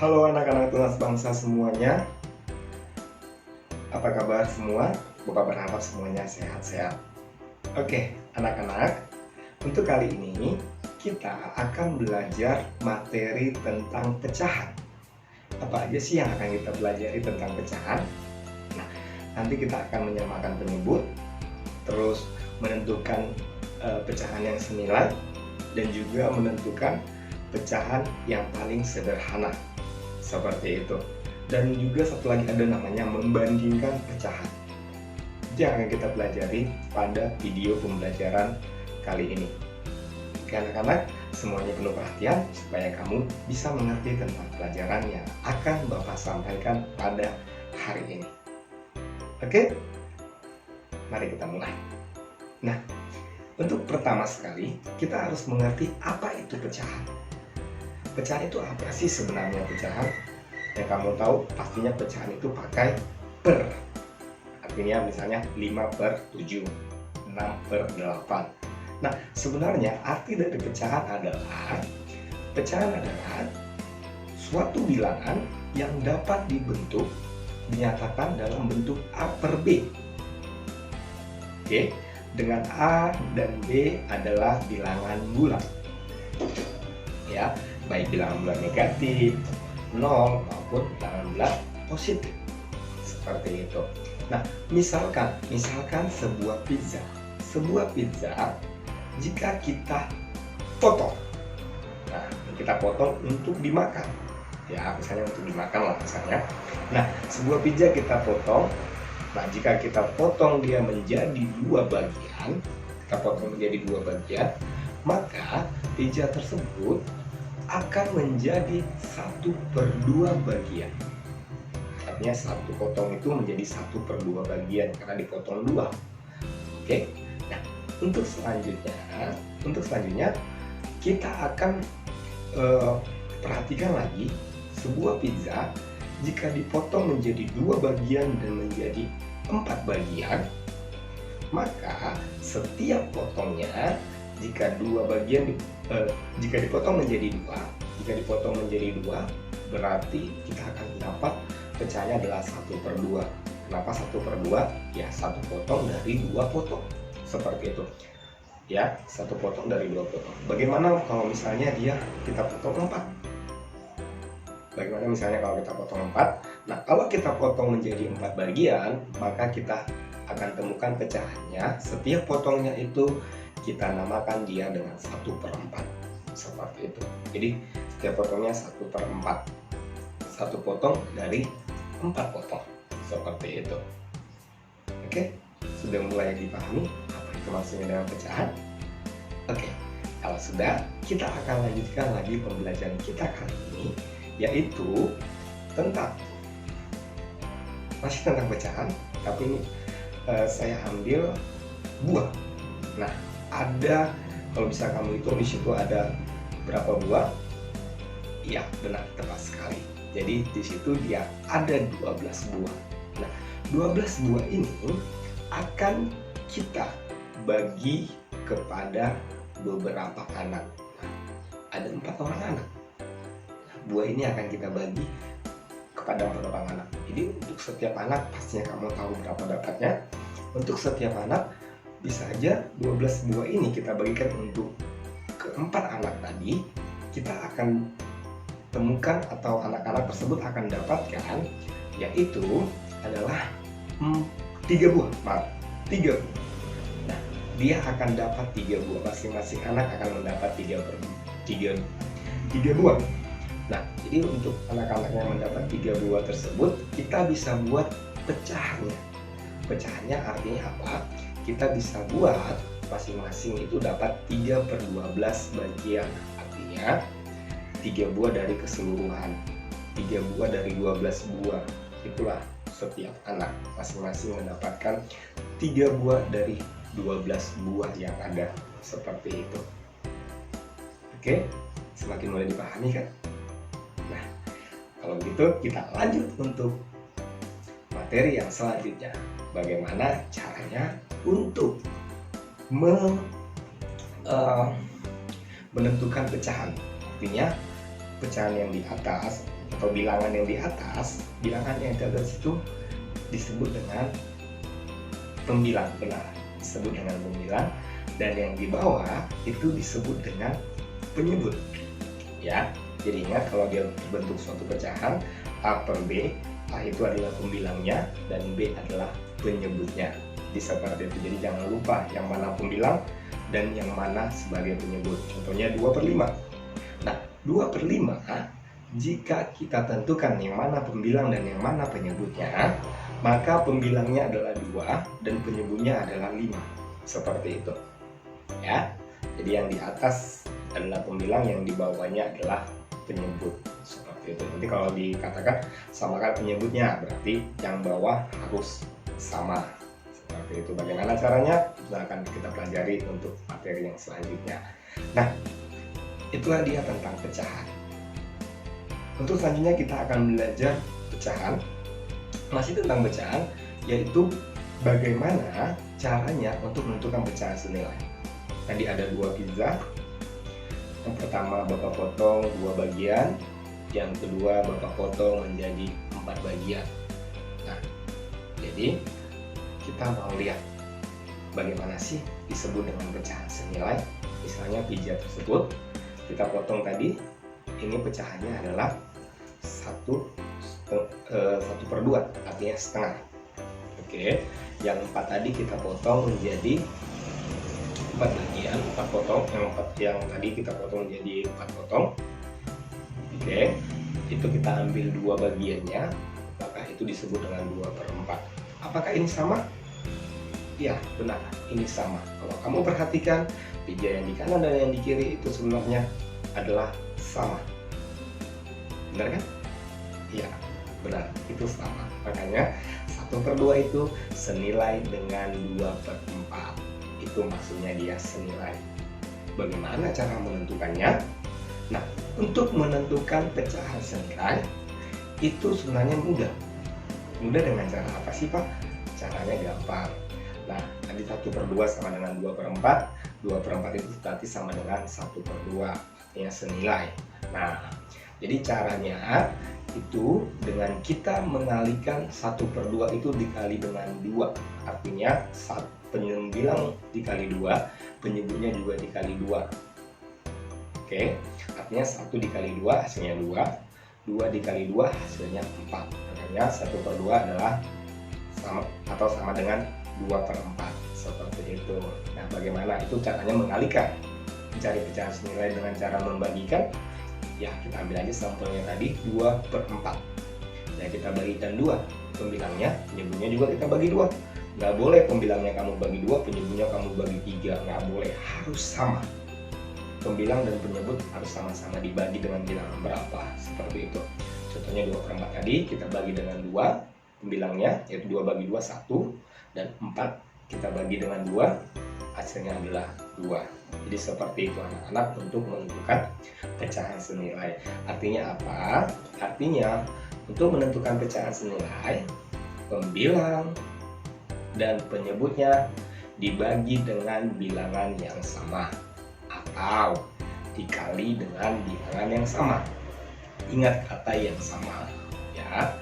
Halo anak-anak tunas bangsa semuanya, apa kabar semua? Bapak berharap semuanya sehat-sehat. Oke, anak-anak, untuk kali ini kita akan belajar materi tentang pecahan. Apa aja sih yang akan kita pelajari tentang pecahan? Nah, nanti kita akan menyamakan penyebut, terus menentukan pecahan yang senilai, dan juga menentukan pecahan yang paling sederhana. Seperti itu. Dan juga satu lagi ada namanya membandingkan pecahan. Itu yang akan kita pelajari pada video pembelajaran kali ini. Oke anak-anak, semuanya penuh perhatian supaya kamu bisa mengerti tentang pelajaran yang akan Bapak sampaikan pada hari ini. Oke? Mari kita mulai. Nah, untuk pertama sekali kita harus mengerti apa itu pecahan. Pecahan itu apa sih sebenarnya pecahan? Yang kamu tahu pastinya pecahan itu pakai per. Artinya misalnya 5/7, 6/8. Nah, sebenarnya arti dari pecahan adalah suatu bilangan yang dapat dinyatakan dalam bentuk A per B. Oke, dengan A dan B adalah bilangan bulat. Ya, baik bilangan bulat negatif, 0 maupun bilangan bulat positif. Seperti itu. Nah, misalkan sebuah pizza jika kita potong. Nah, kita potong untuk dimakan. Ya, misalnya untuk dimakan lah misalnya. Nah, sebuah pizza kita potong. Nah, jika kita potong dia menjadi dua bagian, maka pizza tersebut akan menjadi 1/2 bagian. Artinya satu potong itu menjadi 1/2 bagian karena dipotong dua. Oke. Nah, untuk selanjutnya kita akan perhatikan lagi sebuah pizza jika dipotong menjadi dua bagian dan menjadi 4 bagian, maka setiap potongnya jika dipotong menjadi dua, berarti kita akan dapat pecahannya adalah 1/2. Kenapa 1/2? Ya, satu potong dari dua potong. Seperti itu. Ya, satu potong dari dua potong. Bagaimana kalau misalnya kita potong 4? Bagaimana misalnya kalau kita potong 4? Nah, kalau kita potong menjadi 4 bagian, maka kita akan temukan pecahannya. Setiap potongnya itu kita namakan dia dengan 1/4. Seperti itu. Jadi setiap potongnya 1/4. Satu potong dari 4 potong. Seperti itu. Oke, sudah mulai dipahami apa itu maksudnya dengan pecahan? Oke, kalau sudah, kita akan lanjutkan lagi pembelajaran kita kali ini, yaitu masih tentang pecahan, tapi ini saya ambil buah. Nah, kalau bisa kamu hitung di situ ada berapa buah? Iya, benar, tepat sekali. Jadi di situ dia ada 12 buah. Nah, 12 buah ini akan kita bagi kepada beberapa anak. Nah, ada 4 orang anak. Nah, buah ini akan kita bagi kepada 4 orang anak. Jadi untuk setiap anak pastinya kamu tahu berapa dapatnya. Untuk setiap anak bisa aja 12 buah ini kita bagikan untuk keempat anak tadi. Kita akan temukan atau anak-anak tersebut akan dapatkan yaitu adalah 3 buah. Nah, dia akan dapat 3 buah. Masing-masing anak akan mendapat 3 buah. Nah, jadi untuk anak-anak yang mendapat 3 buah tersebut, kita bisa buat pecahannya. Pecahannya artinya apa? Kita bisa buat masing-masing itu dapat 3/12 bagian. Artinya 3 buah dari keseluruhan, 3 buah dari 12 buah. Itulah setiap anak masing-masing mendapatkan 3 buah dari 12 buah yang ada. Seperti itu. Oke, semakin mulai dipahami kan? Nah, kalau begitu kita lanjut untuk materi yang selanjutnya. Bagaimana caranya untuk menentukan pecahan. Artinya pecahan yang di atas atau bilangan yang di atas, bilangan yang di atas itu disebut dengan pembilang, benar, disebut dengan pembilang, dan yang di bawah itu disebut dengan penyebut. Ya, jadi ingat kalau dia berbentuk suatu pecahan A per B, A itu adalah pembilangnya dan B adalah penyebutnya. Jadi seperti itu. Jadi jangan lupa yang mana pembilang dan yang mana sebagai penyebut. Contohnya 2/5. Nah, 2/5 jika kita tentukan yang mana pembilang dan yang mana penyebutnya, maka pembilangnya adalah 2 dan penyebutnya adalah 5. Seperti itu. Ya. Jadi yang di atas adalah pembilang, yang di bawahnya adalah penyebut. Seperti itu. Nanti kalau dikatakan samakan penyebutnya, berarti yang bawah harus sama. Seperti itu. Bagaimana caranya? Itu akan kita pelajari untuk materi yang selanjutnya. Nah, itulah dia tentang pecahan. Untuk selanjutnya kita akan belajar pecahan. Masih tentang pecahan, yaitu bagaimana caranya untuk menentukan pecahan senilai. Tadi ada 2 pizza. Yang pertama Bapak potong 2 bagian, yang kedua Bapak potong menjadi 4 bagian. Nah, jadi kita mau lihat bagaimana sih disebut dengan pecahan senilai. Misalnya pizza tersebut kita potong tadi, ini pecahannya adalah 1/2, artinya setengah. Oke, yang 4 tadi kita potong menjadi 4 bagian, 4 potong. Yang tadi kita potong menjadi 4 potong. Oke, itu kita ambil 2 bagiannya, maka itu disebut dengan 2/4. Apakah ini sama? Ya, benar, ini sama. Kalau kamu perhatikan, pizza yang di kanan dan yang di kiri itu sebenarnya adalah sama. Benar kan? Ya, benar, itu sama. Makanya 1/2 itu senilai dengan 2/4. Itu maksudnya dia senilai. Bagaimana cara menentukannya? Nah, untuk menentukan pecahan senilai itu sebenarnya mudah. Mudah dengan cara apa sih, Pak? Caranya gampang. Nah, tadi 1/2 sama dengan 2/4. 2/4 itu berarti sama dengan 1/2, artinya senilai. Nah, jadi caranya itu dengan kita mengalihkan 1/2 itu dikali dengan 2. Artinya pembilang dikali 2, penyebutnya juga dikali 2. Oke, artinya 1 dikali 2 hasilnya 2, 2 dikali 2 hasilnya 4. Makanya 1/2 adalah sama dengan 2/4. Seperti itu. Nah, bagaimana itu caranya mengalihkan? Mencari pecahan senilai dengan cara membagikan. Ya, kita ambil aja sampelnya tadi 2/4. Ya, kita bagikan 2. Pembilangnya, penyebutnya juga kita bagi 2. Nggak boleh pembilangnya kamu bagi 2, penyebutnya kamu bagi 3. Nggak boleh, harus sama. Pembilang dan penyebut harus sama-sama dibagi dengan bilangan berapa. Seperti itu. Contohnya 2/4 tadi kita bagi dengan 2. Pembilangnya yaitu 2 bagi 2, 1. Dan 4 kita bagi dengan 2. Hasilnya adalah 2. Jadi seperti itu anak-anak untuk menentukan pecahan senilai. Artinya apa? Artinya untuk menentukan pecahan senilai, pembilang dan penyebutnya dibagi dengan bilangan yang sama atau dikali dengan bilangan yang sama. Ingat kata yang sama ya.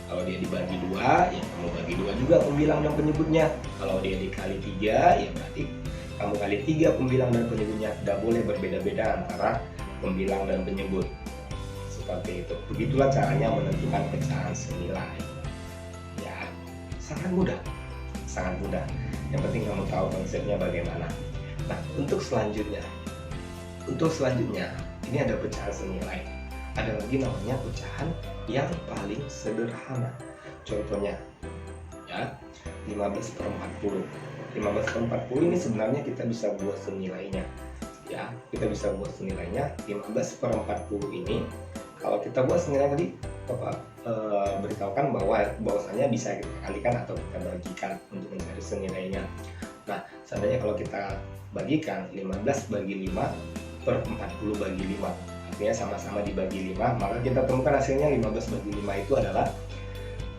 Kalau dia dibagi 2, ya kamu bagi 2 juga pembilang dan penyebutnya. Kalau dia dikali 3, ya berarti kamu kali 3 pembilang dan penyebutnya. Tidak boleh berbeda-beda antara pembilang dan penyebut. Seperti itu. Begitulah caranya menentukan pecahan senilai. Ya, sangat mudah. Sangat mudah. Yang penting kamu tahu konsepnya bagaimana. Nah, untuk selanjutnya, ini ada pecahan senilai. Ada lagi namanya pecahan yang paling sederhana. Contohnya, ya, 15/40. 15/40 ini sebenarnya kita bisa buat senilainya. Ya, kita bisa buat senilainya 15/40 ini. Kalau kita buat senilai tadi, Bapak beritahukan bahwasanya bisa kita kalikan atau kita bagikan untuk mencari senilainya. Nah, seandainya kalau kita bagikan 15 bagi 5 per 40 bagi 5, artinya sama-sama dibagi 5, maka kita temukan hasilnya 15 bagi 5 itu adalah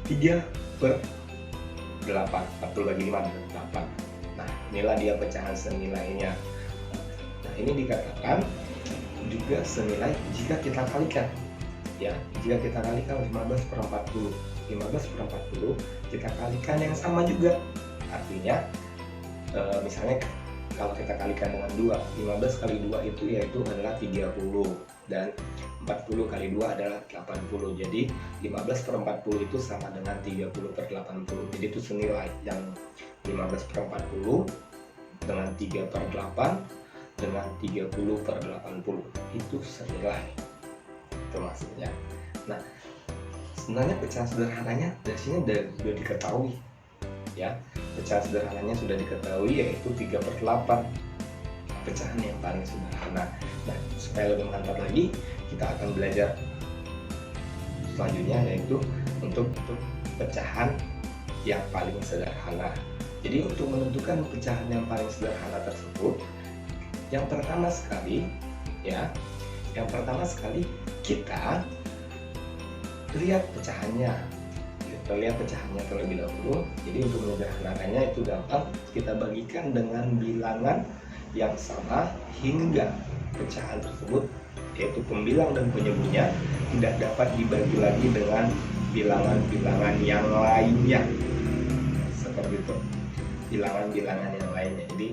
3/8. 40 bagi 5 adalah 8. Nah, inilah dia pecahan senilainya. Nah, ini dikatakan juga senilai jika kita kalikan. Ya, jika kita kalikan 15 per 40, 15 per 40 kita kalikan yang sama juga. Artinya misalnya kalau kita kalikan dengan 2, 15 kali 2 itu yaitu adalah 30, dan 40 kali 2 adalah 80. Jadi 15 per 40 itu sama dengan 30 per 80. Jadi itu senilai, yang 15 per 40 dengan 3 per 8 dengan 30 per 80 itu senilai. Itu maksudnya. Nah, sebenarnya pecahan sederhananya dari sini sudah diketahui, ya. Pecahan sederhananya sudah diketahui, yaitu 3 per 8, pecahan yang paling sederhana. Nah, supaya lebih mantap lagi, kita akan belajar selanjutnya, yaitu untuk pecahan yang paling sederhana. Jadi untuk menentukan pecahan yang paling sederhana tersebut, yang pertama sekali kita lihat pecahannya. Kita lihat pecahannya terlebih dahulu. Jadi untuk menyederhanakannya itu gampang, kita bagikan dengan bilangan yang sama hingga pecahan tersebut, yaitu pembilang dan penyebutnya, tidak dapat dibagi lagi dengan bilangan-bilangan yang lainnya. Seperti itu, bilangan-bilangan yang lainnya. Jadi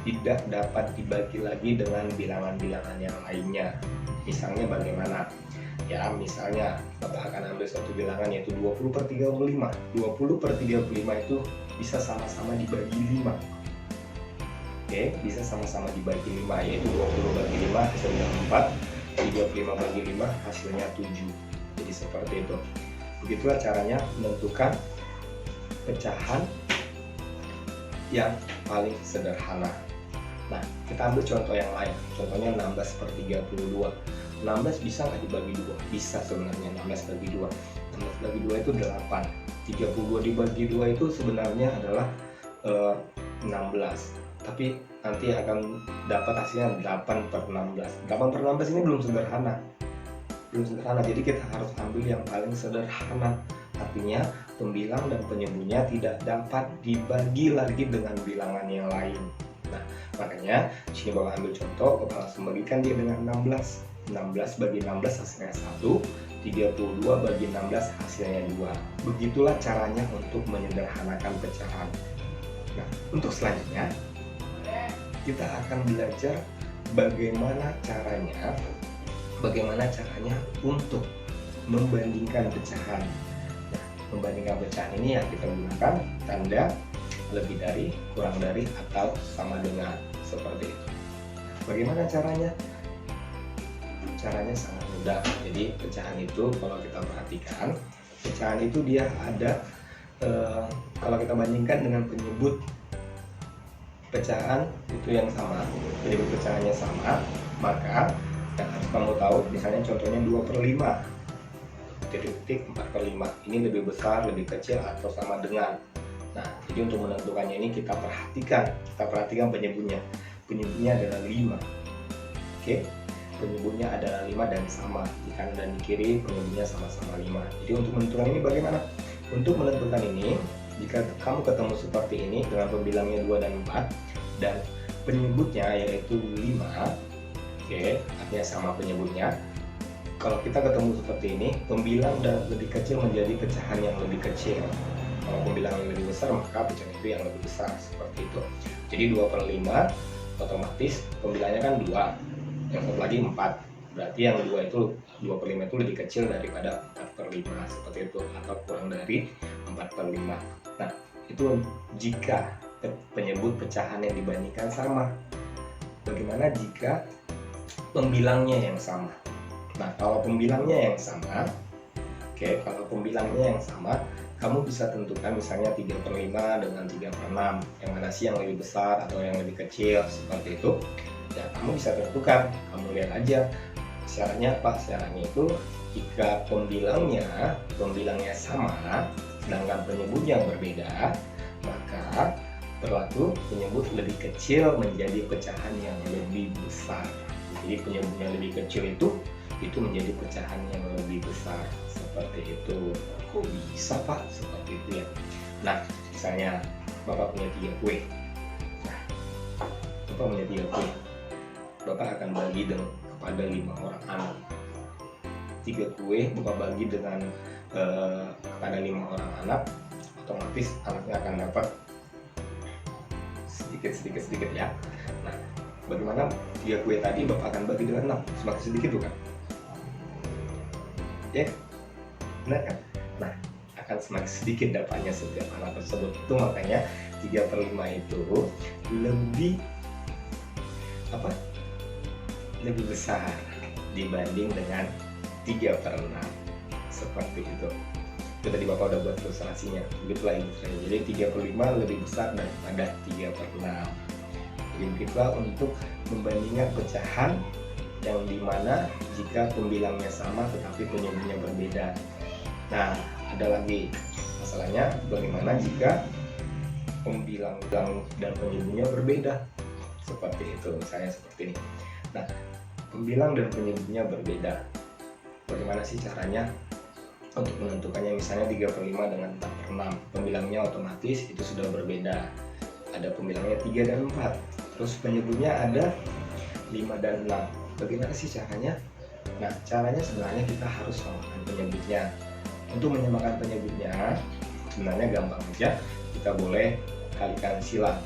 tidak dapat dibagi lagi dengan bilangan-bilangan yang lainnya. Misalnya bagaimana? Ya, misalnya Bapak akan ambil suatu bilangan yaitu 20 per 35. 20 per 35 itu bisa sama-sama dibagi 5. Oke, bisa sama-sama dibagi 5, yaitu 20 bagi 5 hasilnya 4, 35 bagi 5 hasilnya 7. Jadi seperti itu. Begitulah caranya menentukan pecahan yang paling sederhana. Nah, kita ambil contoh yang lain. Contohnya 16 per 32. 16 bisa nggak dibagi 2? Bisa sebenarnya, 16 bagi 2. 16 bagi 2 itu 8. 32 dibagi 2 itu sebenarnya adalah 16. Tapi nanti akan dapat hasilnya 8 per 16. 8 per 16 ini belum sederhana. Jadi kita harus ambil yang paling sederhana. Artinya pembilang dan penyebutnya tidak dapat dibagi lagi dengan bilangan yang lain. Nah, makanya sini Bapak ambil contoh, Bapak langsung bagikan dia dengan 16. 16 bagi 16 hasilnya 1, 32 bagi 16 hasilnya 2. Begitulah caranya untuk menyederhanakan pecahan. Nah, untuk selanjutnya kita akan belajar bagaimana caranya untuk membandingkan pecahan. Nah, membandingkan pecahan ini yang kita gunakan tanda lebih dari, kurang dari, atau sama dengan, seperti itu. Bagaimana caranya? Caranya sangat mudah. Jadi pecahan itu kalau kita perhatikan, pecahan itu dia ada kalau kita bandingkan dengan penyebut pecahan itu yang sama, penyebut pecahannya sama, maka yang harus kamu tahu, misalnya contohnya 2 per 5, titik 4 per 5, ini lebih besar, lebih kecil, atau sama dengan. Nah, jadi untuk menentukannya ini kita perhatikan penyebutnya. Penyebutnya adalah 5. Oke, penyebutnya adalah 5 dan sama. Di kanan dan di kiri penyebutnya sama-sama 5. Jadi untuk menentukan ini bagaimana? Untuk menentukan ini, jika kamu ketemu seperti ini dengan pembilangnya 2 dan 4 dan penyebutnya yaitu 5, oke, artinya sama penyebutnya. Kalau kita ketemu seperti ini, pembilang dan lebih kecil menjadi pecahan yang lebih kecil. Kalau pembilang yang lebih besar, maka pecahan itu yang lebih besar, seperti itu. Jadi 2 per 5, otomatis pembilangnya kan 2, yang satu lagi 4. Berarti yang 2 per 5 itu lebih kecil daripada 4 per 5, seperti itu, atau kurang dari 4 per 5. Nah, itu jika penyebut pecahan yang dibandingkan sama. Bagaimana jika pembilangnya yang sama? Nah, kalau pembilangnya yang sama, kamu bisa tentukan misalnya 3 per 5 dengan 3 per 6. Yang mana sih yang lebih besar atau yang lebih kecil, seperti itu. Ya, kamu bisa tentukan. Kamu lihat aja syaratnya apa? Syaratnya itu jika pembilangnya sama, sedangkan penyebutnya berbeda, maka berlaku penyebut lebih kecil menjadi pecahan yang lebih besar. Jadi penyebutnya lebih kecil itu menjadi pecahan yang lebih besar, seperti itu. Kok bisa Pak? Seperti itu ya. Nah, misalnya Bapak punya 3 kue. Bapak akan bagi kepada 5 orang anak. 3 kue Bapak bagi dengan kepada 5 orang anak, otomatis anaknya akan dapat sedikit ya. Nah, bagaimana 3 kue tadi Bapak akan bagi dengan 6, semakin sedikit bukan? Ya, benar kan? Nah, akan semakin sedikit dapatnya setiap anak tersebut. Itu makanya 3/5 itu lebih lebih besar dibanding dengan 3/6, seperti itu. Itu tadi Bapak udah buat ilustrasinya, begitulah ilustrasinya. Jadi 3/5 lebih besar daripada 3/6. Jadi begitulah untuk membandingkan pecahan yang dimana jika pembilangnya sama tetapi penyebutnya berbeda. Nah, ada lagi masalahnya bagaimana jika pembilang dan penyebutnya berbeda, seperti itu, misalnya seperti ini. Nah, pembilang dan penyebutnya berbeda, bagaimana sih caranya untuk menentukannya? Misalnya 3/5 dengan 4/6, pembilangnya otomatis itu sudah berbeda, ada pembilangnya 3 dan 4, terus penyebutnya ada 5 dan 6. Bagaimana sih caranya? Nah, caranya sebenarnya kita harus samakan penyebutnya. Untuk menyamakan penyebutnya sebenarnya gampang aja, kita boleh kalikan silang.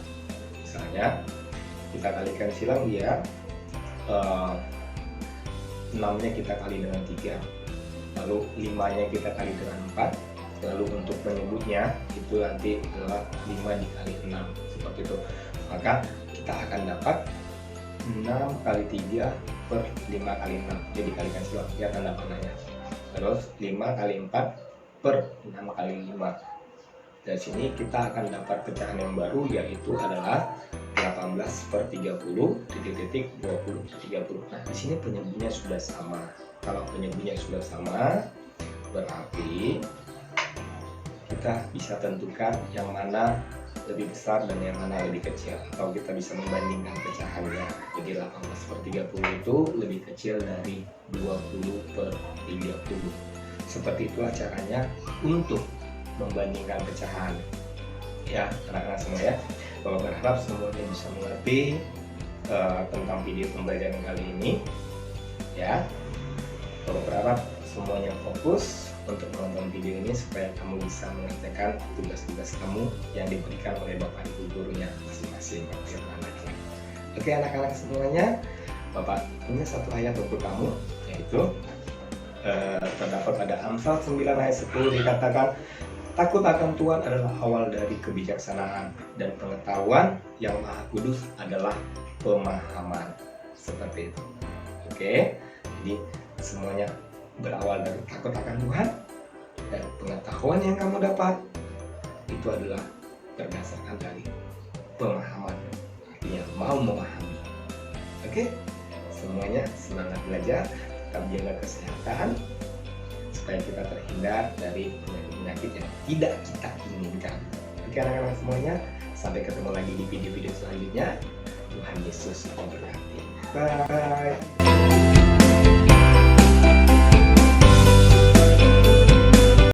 Misalnya kita kalikan silang dia 6-nya kita kali dengan 3, lalu 5-nya kita kali dengan 4, lalu untuk penyebutnya itu nanti adalah 5 dikali 6, seperti itu. Maka kita akan dapat 6 kali 3 per 5 kali 6, jadi kalikan silang ya tanda panahnya. Terus 5 kali 4 per 6 kali 5. Dari sini kita akan dapat pecahan yang baru, yaitu adalah 18 per 30 titik 20 per 30. Nah, di sini penyebutnya sudah sama. Kalau penyebutnya sudah sama, berarti kita bisa tentukan yang mana lebih besar dan yang mana lebih kecil, atau kita bisa membandingkan pecahannya. Jadi 18 per 30 itu lebih kecil dari 20 per 30. Seperti itulah caranya untuk membandingkan pecahan. Ya, anak-anak semua ya. Bapak berharap semuanya bisa mengerti tentang video pembelajaran kali ini. Ya, Bapak berharap semuanya fokus untuk menonton video ini supaya kamu bisa mengerjakan tugas-tugas kamu yang diberikan oleh Bapak Ibu gurunya masing-masing. Oke anak-anak semuanya, Bapak punya satu ayat untuk kamu, yaitu terdapat pada Amsal 9 ayat 10 dikatakan, takut akan Tuhan adalah awal dari kebijaksanaan, dan pengetahuan yang Maha Kudus adalah pemahaman. Seperti itu. Oke, jadi semuanya berawal dari takut akan Tuhan, dan pengetahuan yang kamu dapat itu adalah berdasarkan dari pemahaman, artinya mau memahami. Oke, semuanya semangat belajar, tetap jaga kesehatan supaya kita terhindar dari penyakit yang tidak kita inginkan. Oke anak-anak semuanya, sampai ketemu lagi di video-video selanjutnya. Tuhan Yesus memberkati. Bye.